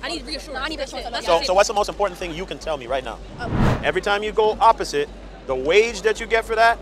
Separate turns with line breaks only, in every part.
I need reassurance. No, I need reassurance.
So what's the most important thing you can tell me right now? Every time you go opposite, the wage that you get for that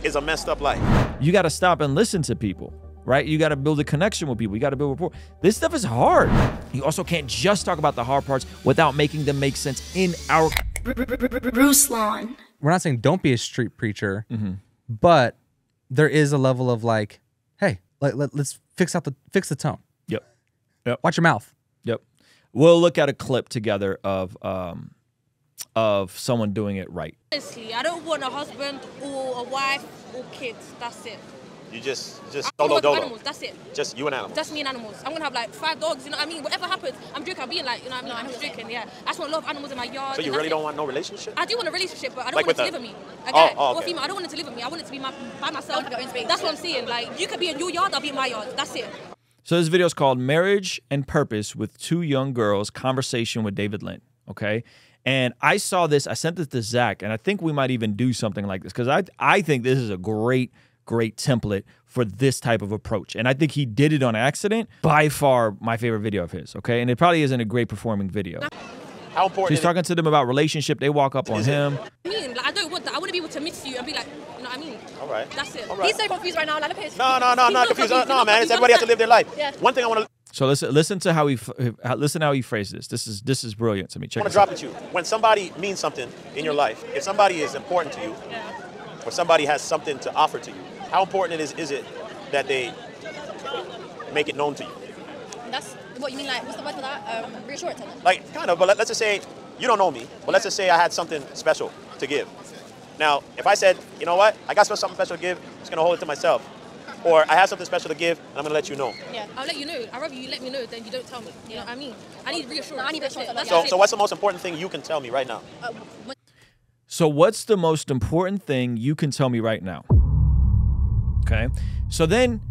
is a messed up life.
You got to stop and listen to people, right? You got to build a connection with people. You got to build rapport. This stuff is hard. You also can't just talk about the hard parts without making them make sense in our...
Ruslan.
We're not saying don't be a street preacher, but there is a level of like, hey, let's fix the tone.
Yep.
Watch your mouth.
Yep. We'll look at a clip together of someone doing it right.
Honestly, I don't want a husband or a wife or kids. That's it.
You just
dolo. Animals, that's it.
Just you and animals.
Just me and animals. I'm gonna have like 5 dogs. You know what I mean? Whatever happens, I'm joking. I'm being like, you know what I mean? I'm just joking. Yeah. I just want a lot of animals in my yard.
So you really don't want no relationship?
I do want a relationship, but I don't
like
want it to live with me. A guy or a female. I don't want it to live with me. I want it to be by myself. That's what I'm saying. Like you could be in your yard, I'll be in my yard. That's it.
So this video is called Marriage and Purpose with Two Young Girls, Conversation with David Lynn, okay? And I saw this, I sent this to Zach, and I think we might even do something like this because I think this is a great template for this type of approach. And I think he did it on accident. By far, my favorite video of his, okay? And it probably isn't a great performing video.
How important
so he's talking to them about relationship. They walk up on him.
I mean, like, I don't want that. I want to be able to miss you and be like, you know what I mean?
All right.
That's it.
All right.
He's so confused right now. Like, look at his
No, not confused. No, man. It's everybody has to live their life. Yeah. One thing I want to...
So listen to how he phrased this. This is brilliant to me. Check
I want to drop at you. When somebody means something in your life, if somebody is important to you, or somebody has something to offer to you, how important is it that they make it known to you?
That's what you mean, like, what's the word for that? Reassurance.
Like, kind of, but let's just say you don't know me, but let's just say I had something special to give. Now, if I said, you know what, I got something special to give, I'm just going to hold it to myself. Or I have something special to give, and I'm going to let you know.
Yeah, I'll let you know. I'd rather you let me know than you don't tell me. You know what I mean? I need reassurance. No, I need reassurance.
So what's the most important thing you can tell me right now?
So what's the most important thing you can tell me right now? Okay. So then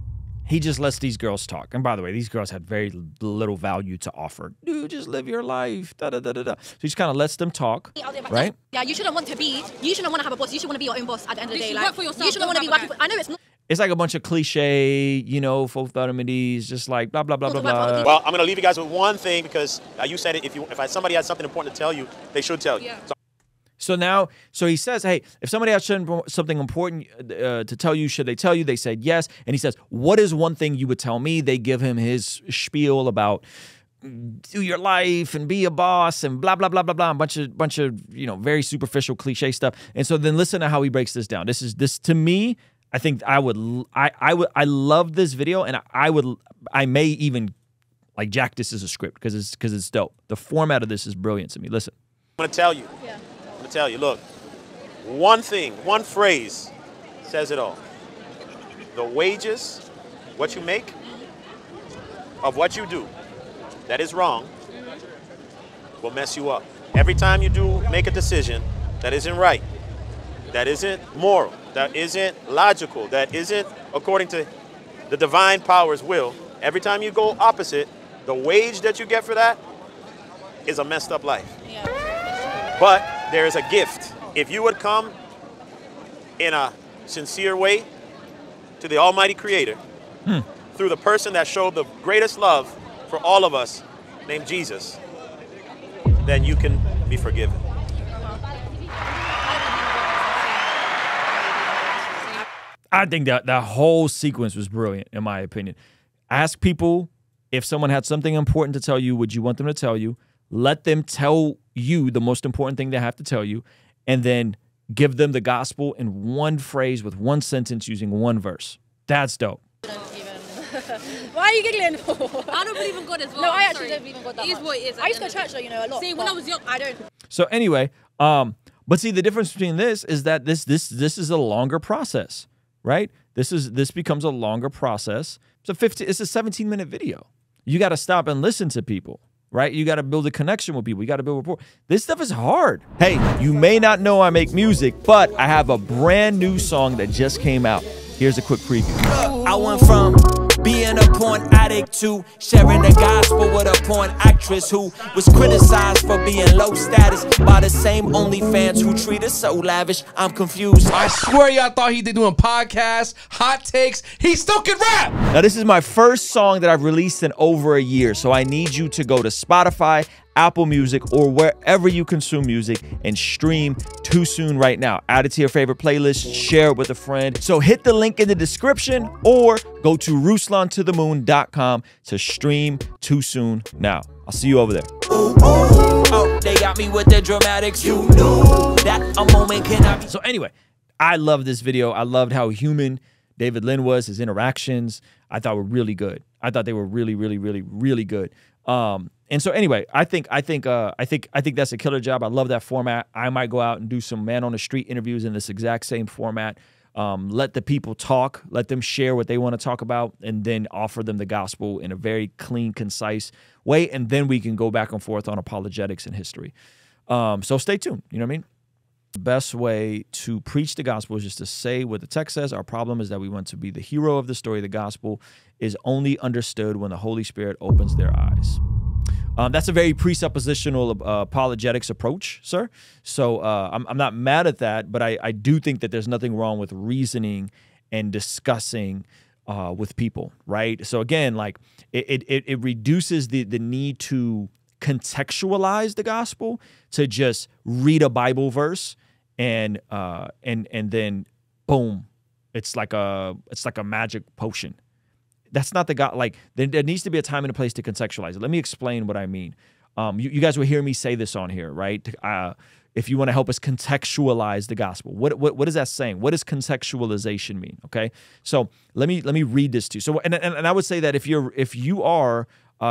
he just lets these girls talk. And by the way, these girls had very little value to offer. Dude, just live your life. Da, da, da, da, da. So he just kind of lets them talk, right?
Yeah, you shouldn't want to have a boss. You should want to be your own boss at the end of the day.
Like, work for yourself.
You shouldn't want to be working for... I know it's not...
It's like a bunch of cliche, you know, folk remedies, just like blah, blah, blah, blah, blah.
Well, I'm going to leave you guys with one thing because you said it. If somebody has something important to tell you, they should tell you.
Yeah.
So he says, hey, if somebody has something important to tell you, should they tell you? They said yes. And he says, what is one thing you would tell me? They give him his spiel about do your life and be a boss and blah, blah, blah, blah, blah. A bunch of, you know, very superficial cliche stuff. And so then listen to how he breaks this down. This to me, I think I love this video, and I may even like jack this as a script because it's dope. The format of this is brilliant to me. Listen.
I'm going to tell you. Yeah. I'm going to tell you, look, one thing, one phrase says it all. The wages, what you make of what you do that is wrong will mess you up. Every time you do make a decision that isn't right, that isn't moral, that isn't logical, that isn't according to the divine power's will, every time you go opposite, the wage that you get for that is a messed up life.
Yeah.
But there is a gift. If you would come in a sincere way to the Almighty Creator through the person that showed the greatest love for all of us, named Jesus, then you can be forgiven.
I think that whole sequence was brilliant, in my opinion. Ask people if someone had something important to tell you, would you want them to tell you? Let them tell you the most important thing they have to tell you, and then give them the gospel in one phrase with one sentence using one verse. That's dope.
Why are you giggling for?
I don't believe in God as well.
No, I actually don't believe in God that much.
It is what it is.
I used to go to church, though, you know, a lot.
See, when I was young,
I don't.
So anyway, but see, the difference between this is that this is a longer process, right? This becomes a longer process. It's a 17-minute video. You got to stop and listen to people, right? You got to build a connection with people. You got to build rapport. This stuff is hard. Hey, you may not know I make music, but I have a brand new song that just came out. Here's a quick preview.
I went from
being a porn addict to sharing the gospel with a porn actress who was criticized for being low status by the same OnlyFans who treat us so lavish. I'm confused.
I swear y'all thought he did doing podcasts, hot takes. He still can rap.
Now, this is my first song that I've released in over a year, so I need you to go to Spotify, Apple Music, or wherever you consume music and stream Too Soon right now. Add it to your favorite playlist, share it with a friend. So hit the link in the description or go to RuslanToTheMoon.com to stream Too Soon now. I'll see you over there. Ooh, ooh. Oh, they got me with the dramatics. You knew that a moment cannot be. So anyway, I love this video. I loved how human David Lynn was, his interactions. I thought were really good. I thought they were really, really, really, really good. And so anyway, I think that's a killer job. I love that format. I might go out and do some man on the street interviews in this exact same format. Let the people talk, let them share what they want to talk about, and then offer them the gospel in a very clean, concise way. And then we can go back and forth on apologetics and history. So stay tuned. You know what I mean? The best way to preach the gospel is just to say what the text says. Our problem is that we want to be the hero of the story. The gospel is only understood when the Holy Spirit opens their eyes. That's a very presuppositional apologetics approach, sir. So I'm not mad at that, but I do think that there's nothing wrong with reasoning and discussing with people, right? So again, like it reduces the need to contextualize the gospel to just read a Bible verse and then boom, it's like a magic potion. That's not the God. Like there needs to be a time and a place to contextualize it. Let me explain what I mean. You guys will hear me say this on here, right? If you want to help us contextualize the gospel, what is that saying? What does contextualization mean? Okay, so let me read this to you. So and I would say that if you are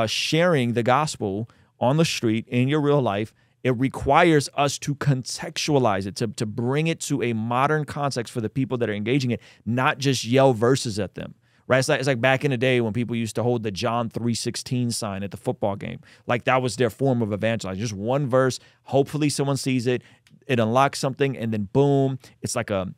sharing the gospel on the street in your real life, it requires us to contextualize it, to bring it to a modern context for the people that are engaging it, not just yell verses at them. Right? It's like back in the day when people used to hold the John 3:16 sign at the football game. Like that was their form of evangelizing. Just one verse. Hopefully someone sees it. It unlocks something, and then boom, it's like a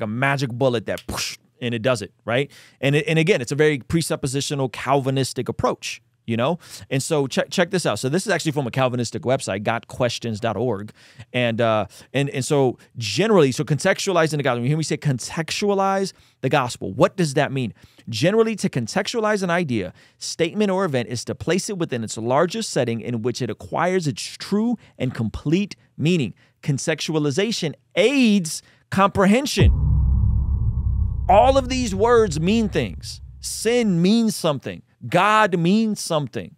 magic bullet that whoosh, and it does it, right? And again, it's a very presuppositional Calvinistic approach. You know, and so check this out. So this is actually from a Calvinistic website, gotquestions.org, and so generally, so contextualizing the gospel. You hear me say contextualize the gospel. What does that mean? Generally, to contextualize an idea, statement, or event is to place it within its larger setting in which it acquires its true and complete meaning. Contextualization aids comprehension. All of these words mean things. Sin means something. God means something.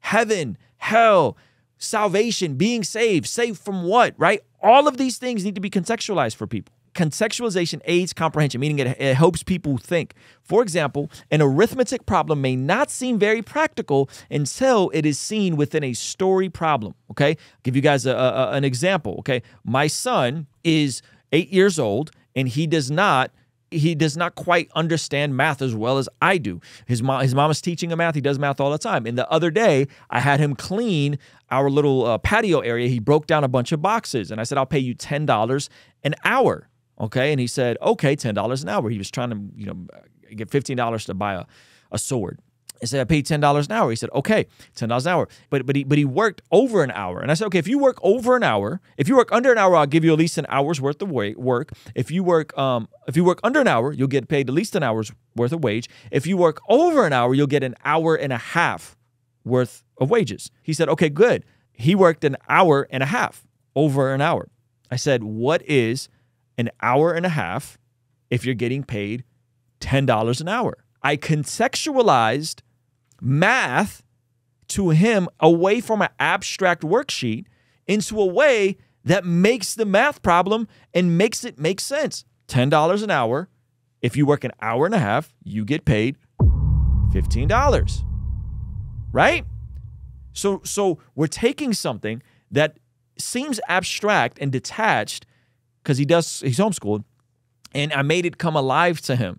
Heaven, hell, salvation, being saved. Saved from what, right? All of these things need to be contextualized for people. Contextualization aids comprehension, meaning it helps people think. For example, an arithmetic problem may not seem very practical until it is seen within a story problem, okay? I'll give you guys an example, okay? My son is 8 years old, and he does not quite understand math as well as I do. His mom is teaching him math. He does math all the time. And the other day, I had him clean our little patio area. He broke down a bunch of boxes. And I said, I'll pay you $10 an hour. Okay? And he said, okay, $10 an hour. He was trying to, get $15 to buy a sword. I said, I paid $10 an hour. He said, okay, $10 an hour. But he worked over an hour. And I said, okay, if you work over an hour, if you work under an hour, I'll give you at least an hour's worth of work. If you work under an hour, you'll get paid at least an hour's worth of wage. If you work over an hour, you'll get an hour and a half worth of wages. He said, okay, good. He worked an hour and a half over an hour. I said, what is an hour and a half if you're getting paid $10 an hour? I contextualized math to him away from an abstract worksheet into a way that makes the math problem and makes it make sense. $10 an hour. If you work an hour and a half, you get paid $15. Right? So we're taking something that seems abstract and detached because he's homeschooled, and I made it come alive to him.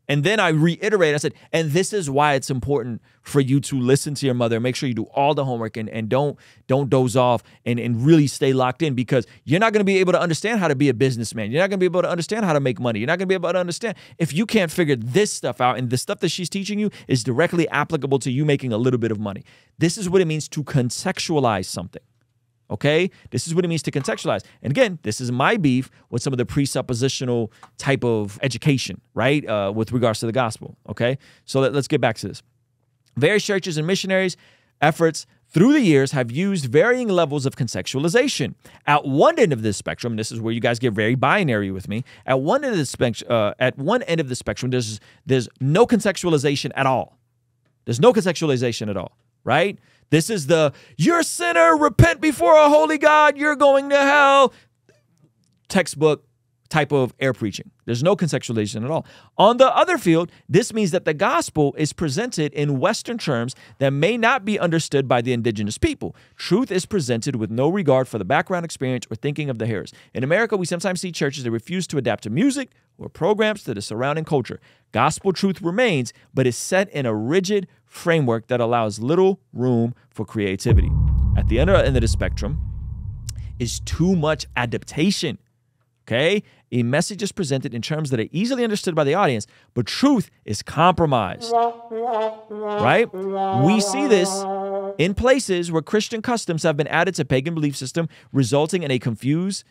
And then I reiterate, I said, and this is why it's important for you to listen to your mother. Make sure you do all the homework and don't doze off and really stay locked in, because you're not going to be able to understand how to be a businessman. You're not going to be able to understand how to make money. You're not going to be able to understand if you can't figure this stuff out, and the stuff that she's teaching you is directly applicable to you making a little bit of money. This is what it means to contextualize something. Okay, this is what it means to contextualize. And again, this is my beef with some of the presuppositional type of education, right? With regards to the gospel. Okay, so let's get back to this. Various churches and missionaries' efforts through the years have used varying levels of contextualization. At one end of this spectrum, this is where you guys get very binary with me. At one end of the spectrum, there's no contextualization at all. There's no contextualization at all, right? This is the, you're a sinner, repent before a holy God, you're going to hell, textbook type of air preaching. There's no contextualization at all. On the other field, this means that the gospel is presented in Western terms that may not be understood by the indigenous people. Truth is presented with no regard for the background experience or thinking of the hearers. In America, we sometimes see churches that refuse to adapt to music or programs to the surrounding culture. Gospel truth remains, but is set in a rigid framework that allows little room for creativity. At the other end of the spectrum is too much adaptation. Okay? A message is presented in terms that are easily understood by the audience, but truth is compromised. Right? We see this in places where Christian customs have been added to pagan belief system, resulting in a confused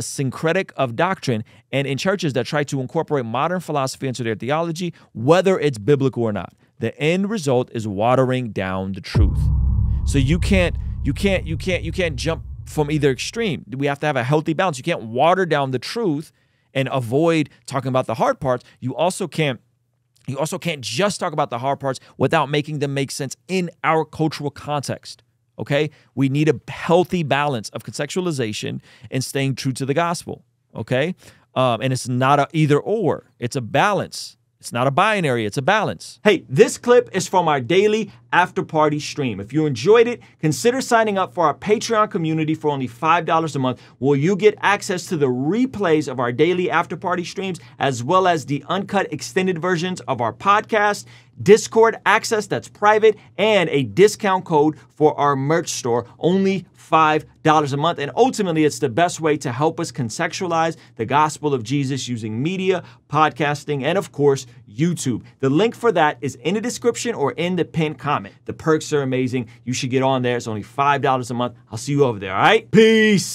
syncretic of doctrine, and in churches that try to incorporate modern philosophy into their theology, whether it's biblical or not. The end result is watering down the truth. So you can't jump from either extreme. We have to have a healthy balance. You can't water down the truth and avoid talking about the hard parts. You also can't just talk about the hard parts without making them make sense in our cultural context. Okay? We need a healthy balance of contextualization and staying true to the gospel. Okay? And it's not a either or. It's a balance. It's not a binary, it's a balance. Hey, this clip is from our daily after party stream. If you enjoyed it, consider signing up for our Patreon community for only $5 a month, where you get access to the replays of our daily after party streams, as well as the uncut extended versions of our podcast, Discord access that's private, and a discount code for our merch store, only $5 a month. And ultimately, it's the best way to help us contextualize the gospel of Jesus using media, podcasting, and of course, YouTube. The link for that is in the description or in the pinned comment. The perks are amazing. You should get on there. It's only $5 a month. I'll see you over there, all right? Peace.